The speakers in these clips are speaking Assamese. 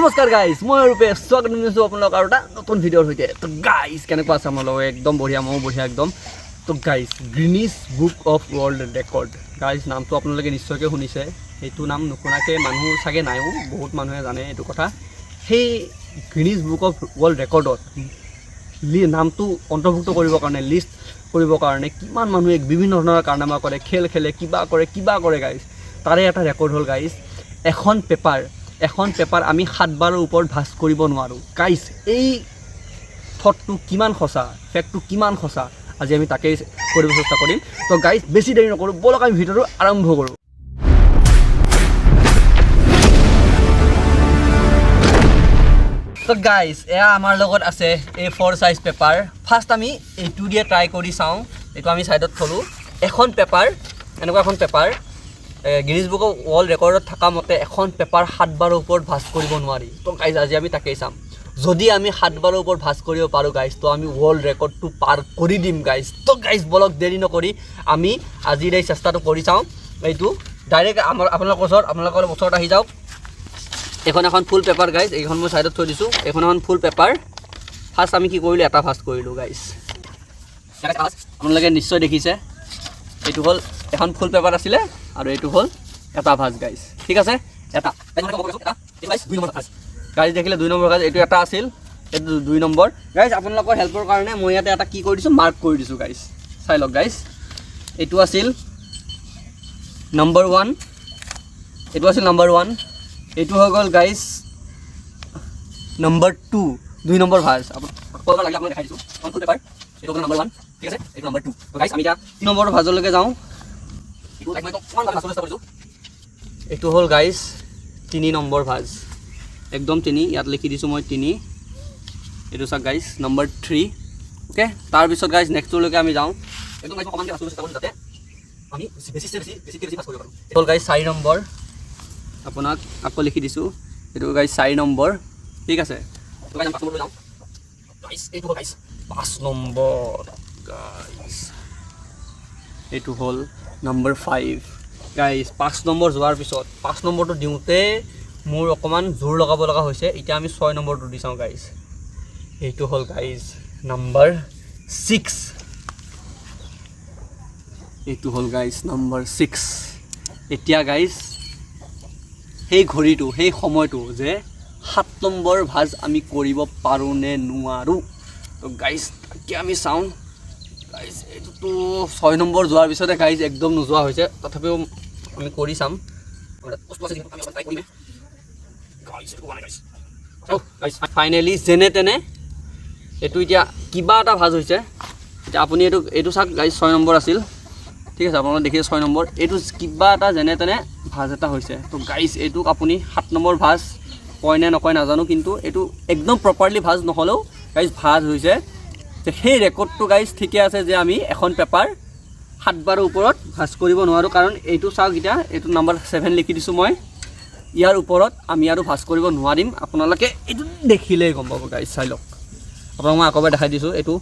নমস্কাৰ গাইজ, মই ৰূপে স্বাগত জনাইছোঁ আপোনালোকক আৰু এটা নতুন ভিডিঅ'ৰ সৈতে। তো গাইজ কেনেকুৱা আছে আপোনালোক? একদম বঢ়িয়া, ময়ো বঢ়িয়া একদম। তো guys Guinness book of world record, guys নামটো আপোনালোকে নিশ্চয়কৈ শুনিছে। সেইটো নাম নুশুনাকৈ মানুহ চাগে নাইও, বহুত মানুহে জানে এইটো কথা। সেই গ্ৰিনিছ বুক অফ ৱৰ্ল্ড ৰেকৰ্ডত নামটো অন্তৰ্ভুক্ত কৰিবৰ কাৰণে, লিষ্ট কৰিবৰ কাৰণে কিমান মানুহে বিভিন্ন ধৰণৰ কাৰ্নামা কৰে, খেল খেলে, কিবা কৰে গাইজ। তাৰে এটা ৰেকৰ্ড হ'ল গাইজ, এখন পেপাৰ আমি 7 বাৰৰ ওপৰত ভাঁজ কৰিব নোৱাৰোঁ। গাইজ এই থটটো কিমান সঁচা, ফেক্টটো কিমান সঁচা, আজি আমি তাকেই কৰিব চেষ্টা কৰিম। তো গাইজ বেছি দেৰি নকৰোঁ, ব'লক আমি ভিডিঅ'টো আৰম্ভ কৰোঁ। তো গাইজ এয়া আমাৰ লগত আছে A4 সাইজ পেপাৰ। ফাৰ্ষ্ট আমি এইটো দিয়ে ট্ৰাই কৰি চাওঁ। এইটো আমি ছাইডত থলোঁ। এখন পেপাৰ, এনেকুৱা এখন paper Guinness book of world ৰেকৰ্ডত থকা মতে এখন পেপাৰ 7 বাৰৰ ওপৰত ভাঁজ কৰিব নোৱাৰি। তো গাইজ আজি আমি তাকেই চাম। যদি আমি 7 বাৰৰ ওপৰত ভাঁজ কৰিব পাৰোঁ গাইজ, তো আমি ৱৰ্ল্ড ৰেকৰ্ডটো পাৰ কৰি দিম গাইজ। তো গাইজ বলক দেৰি নকৰি আমি আজিৰ এই চেষ্টাটো কৰি চাওঁ। এইটো ডাইৰেক্ট আপোনালোকৰ ওচৰত আহি যাওক। এখন ফুল পেপাৰ গাইজ, এইখন মই ছাইডত থৈ দিছোঁ। এখন ফুল পেপাৰ। ফাৰ্ষ্ট আমি কি কৰিলোঁ, এটা ভাঁজ কৰিলোঁ গাইজ। আপোনালোকে নিশ্চয় দেখিছে, এইটো হ'ল এখন ফুল পেপাৰ আছিলে আৰু এইটো হ'ল এটা ভাঁজ গাইজ। ঠিক আছে, এটা গাইজ দেখিলে 2 নম্বৰ গাইজ। এইটো এটা আছিল, এইটো 2 নম্বৰ গাইজ। আপোনালোকৰ হেল্পৰ কাৰণে মই ইয়াতে এটা কি কৰি দিছোঁ, মাৰ্ক কৰি দিছোঁ গাইজ। চাই লওক গাইজ, এইটো আছিল নম্বৰ 1, এইটো আছিল নম্বৰ 1, এইটো হৈ গ'ল গাইজ নম্বৰ 2, 2 নম্বৰ ভাঁজ। আপোনালোকক লাগে আপোনাক দেখাই দিছোঁ এখন ফুল পেপাৰ। এইটো হ'ল নম্বৰ 1, ঠিক আছে, এইটো নম্বৰ 2। গাইজ আমি এতিয়া 3 নম্বৰ ভাঁজলৈকে যাওঁ। এইটো হ'ল গাইজ 3 নম্বৰ ভাঁজ, একদম 3, ইয়াত লিখি দিছোঁ মই 3। এইটো চাওক গাইজ নম্বৰ 3। অ'কে, তাৰপিছত গাইজ নেক্সটলৈকে আমি যাওঁ। একদম যাতে আমি হ'ল গাইজ 4 নম্বৰ। আপোনাক আকৌ লিখি দিছোঁ, এইটো গাইজ 4 নম্বৰ। ঠিক আছে, এইটো হ'ল গাইজ 5 নম্বৰ গাইজ। এইটো হ'ল নম্বৰ 5 গাইজ। 5 নম্বৰ যোৱাৰ পিছত 5 নম্বৰটো দিওঁতে মোৰ অকণমান জোৰ লগাব লগা হৈছে। এতিয়া আমি 6 নম্বৰটো দি চাওঁ গাইজ। এইটো হ'ল গাইজ নম্বৰ 6। এইটো হ'ল গাইজ নম্বৰ 6। এতিয়া গাইজ সেই ঘড়ীটো, সেই সময়টো যে 7 নম্বৰ ভাঁজ আমি কৰিব পাৰোঁ নে নোৱাৰোঁ। তো গাইজ তাকে আমি চাওঁ গাইজ। এইটোতো 6 নম্বৰ যোৱাৰ পিছতে গাইজ একদম নোযোৱা হৈছে, তথাপিও আমি কৰি চাম। ফাইনেলি যেনে তেনে এইটো এতিয়া কিবা এটা ভাঁজ হৈছে। এতিয়া আপুনি এইটো চাওক গাইজ 6 নম্বৰ আছিল, ঠিক আছে, আপোনালোকে দেখিছে 6 নম্বৰ। এইটো কিবা এটা যেনে তেনে ভাঁজ এটা হৈছে। তো গাইজ এইটোক আপুনি 7 নম্বৰ ভাঁজ কয় নে নকয় নাজানো, কিন্তু এইটো একদম প্ৰপাৰলি ভাঁজ নহ'লেও গাইজ ভাঁজ হৈছে। সেই ৰেকৰ্ডটো গাইজ ঠিকে আছে যে আমি এখন পেপাৰ 7 বাৰৰ ওপৰত ভাঁজ কৰিব নোৱাৰোঁ। কাৰণ এইটো চাওক, এতিয়া এইটো নম্বৰ 7 লিখি দিছোঁ মই। ইয়াৰ ওপৰত আমি আৰু ভাঁজ কৰিব নোৱাৰিম। আপোনালোকে এইটো দেখিলেই গম পাব গাইজ, চাই লওক। আপোনাক মই আকৌ এবাৰ দেখাই দিছোঁ। এইটো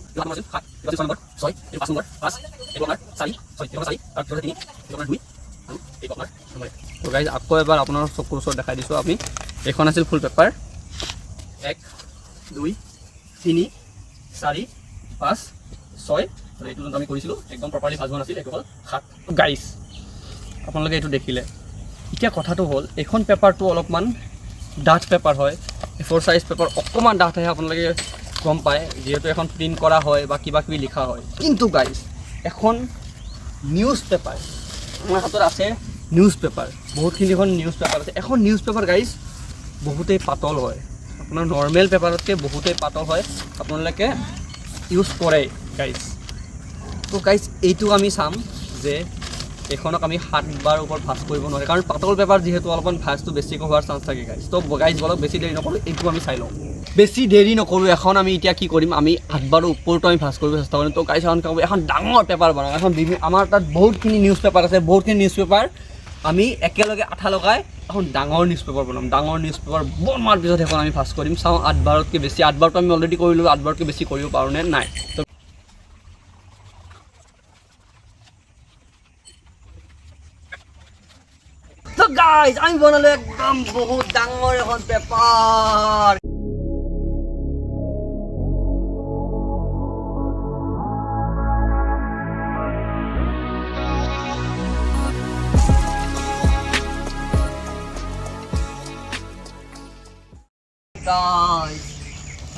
গাইজ আকৌ এবাৰ আপোনাৰ চকুৰ ওচৰত দেখাই দিছোঁ আমি। এইখন আছিল ফুল পেপাৰ। 1 2 3 4 5 6। এইটো যোনটো আমি কৰিছিলোঁ একদম প্ৰপাৰলি ভাঁজ হোৱা নাছিল, এইটো হ'ল 7 গাইজ। আপোনালোকে এইটো দেখিলে। এতিয়া কথাটো হ'ল, এইখন পেপাৰটো অলপমান ডাঠ পেপাৰ হয়। A4 সাইজ পেপাৰ অকণমান ডাঠ আহে, আপোনালোকে গম পায়, যিহেতু এখন প্ৰিণ্ট কৰা হয় বা কিবা কিবি লিখা হয়। কিন্তু গাইজ এখন নিউজ পেপাৰ, আমাৰ হাতত আছে নিউজ পেপাৰ, বহুতখিনিখন নিউজ পেপাৰ আছে। এখন নিউজ পেপাৰ গাইজ বহুতেই পাতল হয়, আপোনাৰ নৰ্মেল পেপাৰতকৈ বহুতেই পাতল হয়। আপোনালোকে ইউজ কৰে গাইজ। তো গাইজ এইটো আমি চাম যে এইখনক আমি 7 বাৰ ওপৰত ভাঁজ কৰিব নোৱাৰে, কাৰণ পাতল পেপাৰ যিহেতু অলপমান ভাঁজটো বেছিকৈ হোৱাৰ চান্স থাকে গাইজ। তো গাইজ বলক বেছি দেৰি নকৰোঁ, এইটো আমি চাই লওঁ। বেছি দেৰি নকৰোঁ, এখন আমি এতিয়া কি কৰিম, আমি 8 বাৰৰ ওপৰতো আমি ভাঁজ কৰিব চেষ্টা কৰিম। তো গাইজ এখন ডাঙৰ পেপাৰ বনাম। আমাৰ তাত বহুতখিনি নিউজ পেপাৰ আছে, বহুতখিনি নিউজ পেপাৰ আমি একেলগে আঠা লগাই এখন ডাঙৰ নিউজ পেপাৰ বনাম। ডাঙৰ নিউজ পেপাৰ বনোৱাৰ পিছত সেইখন আমি ভাঁজ কৰিম। চাওঁ 8 বাৰতকৈ বেছি, 8 বাৰটো আমি অলৰেডি কৰিলোঁ, 8 বাৰতকৈ বেছি কৰিব পাৰোঁ নে নাই। তো গাইজ আমি বনালো একদম বহুত ডাঙৰ এখন পেপাৰ।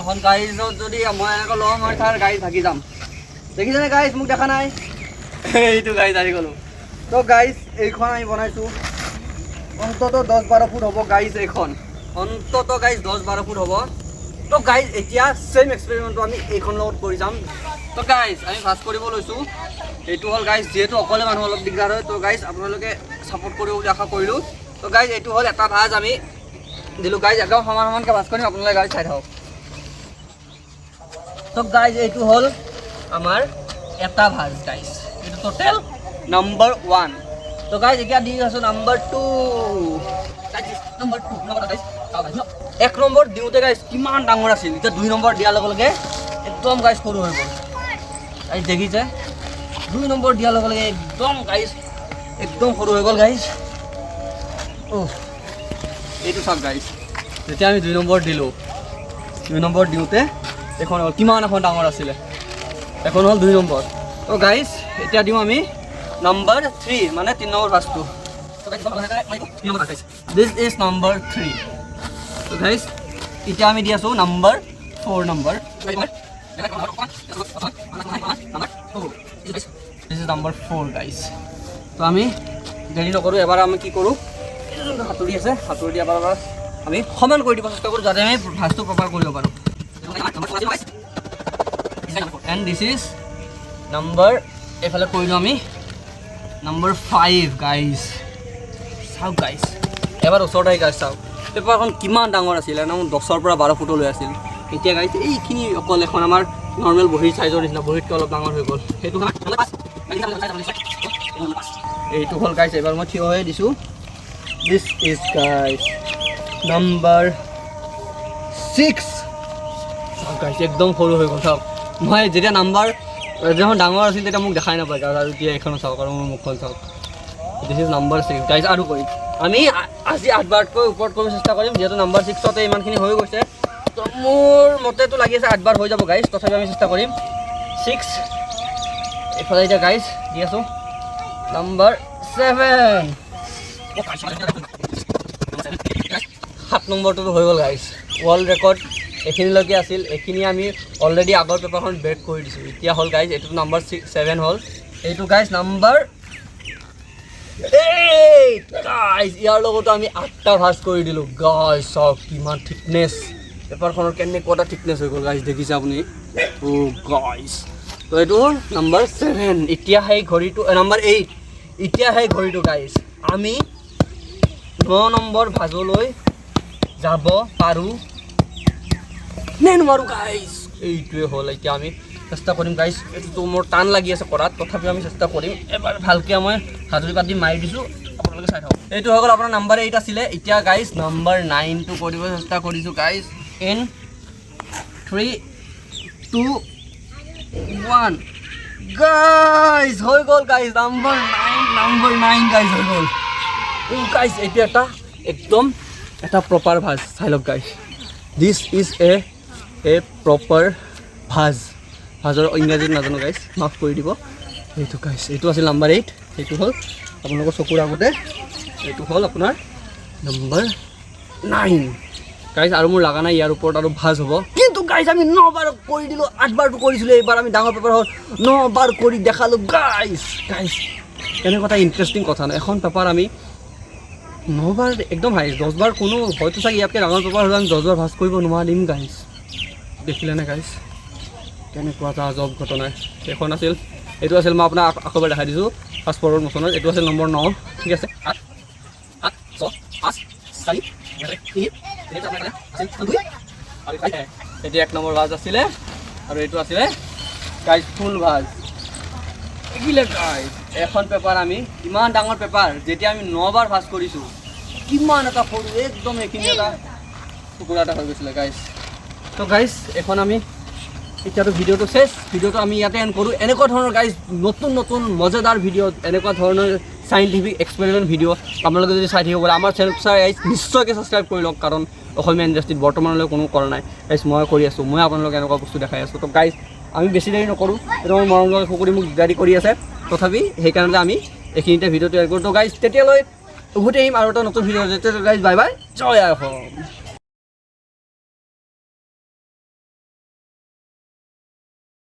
এখন গাড়ীত যদি মই এনেকৈ লওঁ মই তাৰ গাড়ী থাকি যাম। দেখিছেনে গাইজ মোক দেখা নাই? এইটো গাড়ীত আহি গ'লোঁ। তো গাইজ এইখন আমি বনাইছোঁ অন্তত 10-12 ফুট হ'ব গাইজ। এইখন অন্তত গাইজ 10-12 ফুট হ'ব। তো গাইজ এতিয়া ছেইম এক্সপেৰিমেণ্টটো আমি এইখন লগত কৰি যাম। তো গাইজ আমি ভাজ কৰিব লৈছোঁ। এইটো হ'ল গাইজ যিহেতু অকলে মানুহ অলপ দিগদাৰ হয়, তো গাইজ আপোনালোকে ছাপোৰ্ট কৰিব বুলি আশা কৰিলোঁ। তো গাইজ এইটো হ'ল এটা ভাজ আমি দিলোঁ গাইজ, একদম সমান সমানকৈ ভাজ কৰিম, আপোনালোকে গাইজ চাই থাকক। তো গাইজ এইটো হ'ল আমাৰ এটা ভাজ গাইজ, এইটো টোটেল নম্বৰ 1। তো গাইজ এতিয়া দি আছোঁ নম্বৰ 2। নম্বৰ 2 1 নম্বৰ দিওঁতে গাইজ কিমান ডাঙৰ আছিল, এতিয়া 2 নম্বৰ দিয়াৰ লগে লগে একদম গাইজ সৰু হৈ গ'ল। গাইজ দেখিছে 2 নম্বৰ দিয়াৰ লগে লগে একদম গাইজ একদম সৰু হৈ গ'ল গাইজ। এইটো চাওক গাইজ, যেতিয়া আমি 2 নম্বৰ দিলোঁ, 2 নম্বৰ দিওঁতে এখন হ'ল কিমান এখন ডাঙৰ আছিলে, এখন হ'ল 2 নম্বৰ। তো গাইজ এতিয়া দিওঁ আমি নম্বৰ 3, মানে 3 নম্বৰ ভাজটো। This is number 3। তো গাইজ এতিয়া আমি দি আছোঁ number 4 number. This is number 4 guys. তো আমি দেৰি নকৰোঁ, এবাৰ আমি কি কৰোঁ, যোনটো হাতুৰি আছে হাতুৰি দিয়া এবাৰ আমি সমান কৰি দিব চেষ্টা কৰোঁ যাতে আমি ভাজটো প্ৰপাৰ কৰিব পাৰোঁ। এণ্ড দিছ ইজ নম্বৰ, এইফালে কৰি দিওঁ আমি নম্বৰ 5 গাইজ। চাওক গাইজ এবাৰ ওচৰত আহি গাইজ চাওক পেপাৰখন কিমান ডাঙৰ আছিল, একদম 10-ৰ পৰা 12 ফুটলৈ আছিল। এতিয়া গাইজ এইখিনি অকল এখন আমাৰ নৰ্মেল বহীৰ চাইজৰ নিচিনা, বহীতকৈ অলপ ডাঙৰ হৈ গ'ল। সেইটো এইটো হ'ল গাইজ, এবাৰ মই থিয় হৈ দিছোঁ। This is guys number 6। চাওক গাইজ একদম সৰু হৈ গ'ল। চাওক মই যেতিয়া নাম্বাৰ যখন ডাঙৰ আছিল তেতিয়া মোক দেখাই নাপায় গাইজ, আৰু এতিয়া এইখন চাওক আৰু মোৰ মুখখন চাওক। দিছ ইজ নম্বৰ 6 গাইজ। আৰু কৰিম আমি আজি 8 বাৰতকৈ ওপৰত কৰিব চেষ্টা কৰিম, যিহেতু নম্বৰ 6তে ইমানখিনি হৈ গৈছে। তো মোৰ মতেতো লাগি আছে 8 বাৰ হৈ যাব গাইজ, তথাপি আমি চেষ্টা কৰিম 6। এইফালে এতিয়া গাইজ দি আছোঁ নম্বৰ 7। 7 নম্বৰটোতো হৈ গ'ল গাইজ। ৱৰ্ল্ড ৰেকৰ্ড এইখিনিলৈকে আছিল, এইখিনি আমি অলৰেডি আগৰ পেপাৰখন ব্ৰেক কৰি দিছোঁ। এতিয়া হ'ল গাইজ এইটো নম্বৰ 7 হ'ল। এইটো গাইজ নম্বৰ 8 গাইজ। ইয়াৰ লগতো আমি 8টা ভাজ কৰি দিলোঁ গাইজ। চাওক কিমান থিকনেছ, পেপাৰখনৰ কেনেকুৱা এটা থিকনেছ হৈ গ'ল গাইজ, দেখিছে আপুনি? গাইজ তো এইটো হ'ল নম্বৰ 7। এতিয়া সেই ঘড়ীটো নম্বৰ 8। এতিয়া সেই ঘড়ীটো গাইজ আমি 9 নম্বৰ ভাজলৈ যাব পাৰোঁ নে নোৱাৰোঁ গাইজ, এইটোৱে হ'ল। এতিয়া আমি চেষ্টা কৰিম গাইজ, এইটোতো মোৰ টান লাগি আছে কৰাত, তথাপিও আমি চেষ্টা কৰিম। এবাৰ ভালকৈ মই হাতুৰি পাতি মাৰি দিছোঁ, আপোনালোকে চাই থাকক। এইটো হৈ গ'ল আপোনাৰ নম্বৰ 8 আছিলে। এতিয়া গাইজ নম্বৰ 9টো কৰিব চেষ্টা কৰিছোঁ গাইজ। ইন 3, 2, 1 গাইজ হৈ গ'ল গাইজ নম্বৰ 9 গাইজ হৈ গ'ল। গাইজ এইটো এটা একদম এটা প্ৰপাৰ ভাজ, চাই লওক guys. This is a proper ভাজ। ভাজৰ ইংৰাজীত নাজানো গাইজ, মাফ কৰি দিব। এইটো গাইজ এইটো আছিল নম্বৰ 8। এইটো হ'ল আপোনালোকৰ চকুৰ আগতে, এইটো হ'ল আপোনাৰ নম্বৰ 9 গাইজ। আৰু মোৰ লগা নাই ইয়াৰ ওপৰত আৰু ভাজ হ'ব, কিন্তু গাইজ আমি 9 বাৰ কৰি দিলোঁ। 8 বাৰটো কৰিছিলোঁ, এইবাৰ আমি ডাঙৰ পেপাৰ হ'ল 9 বাৰ কৰি দেখালোঁ গাইজ। গাইজ এনেকুৱা এটা ইণ্টাৰেষ্টিং কথা নাই, এখন পেপাৰ আমি 9 বাৰ একদম হাইষ্ট, 10 বাৰ কোনো হয়তো চাগে ইয়াতকৈ ডাঙৰ পেপাৰ হ'লে আমি 10 বাৰ ভাজ কৰিব নোৱাৰিম গাইজ। দেখিলেনে গাইজ কেনেকুৱা এটা আজব ঘটনা। এইখন আছিল, এইটো আছিল, মই আপোনাক আকৌ এবাৰ দেখাই দিছোঁ ফাৰ্ষ্ট ফৰৱাৰ্ড মোচনত। এইটো আছিল নম্বৰ 9, ঠিক আছে। 8, 6, 5, 4, 3, এতিয়া 1 নম্বৰ ভাজ আছিলে, আৰু এইটো আছিলে গাইজ ফুল ভাজ। দেখিলে গাইজ এখন পেপাৰ আমি ইমান ডাঙৰ পেপাৰ যেতিয়া আমি 9 বাৰ ভাজ কৰিছোঁ, কিমান এটা সৰু একদম এইখিনি এটা টুকুৰা এটা হৈ গৈছিলে গাইজ। তো গাইজ এখন আমি এতিয়াতো ভিডিঅ'টো শেষ, ভিডিঅ'টো আমি ইয়াতে এণ্ড কৰোঁ। এনেকুৱা ধৰণৰ গাইজ নতুন নতুন মজাদাৰ ভিডিঅ' এনেকুৱা ধৰণৰ চাইণ্টিফিক এক্সপেৰিমেণ্ট ভিডিঅ' আপোনালোকে যদি চাই থাকিব পাৰে আমাৰ চেনেল চাই নিশ্চয়কৈ ছাবস্ক্ৰাইব কৰি লওক কাৰণ অসমীয়া ইণ্ডাষ্ট্ৰীত বৰ্তমানলৈ কোনো কৰা নাই গাইজ মই কৰি আছোঁ মই আপোনালোকে এনেকুৱা বস্তু দেখাই আছোঁ তো গাইজ আমি বেছি দেৰি নকৰোঁ এইটো মোৰ মৰম লগা কুকুৰি মোক গাড়ী কৰি আছে তথাপি সেইকাৰণে আমি এইখিনিতে ভিডিঅ' তৈয়াৰ কৰোঁ তো গাইজ তেতিয়ালৈ উভতি আহিম আৰু এটা নতুন ভিডিঅ' যেতিয়া গাইজ বাই বাই জয় অসম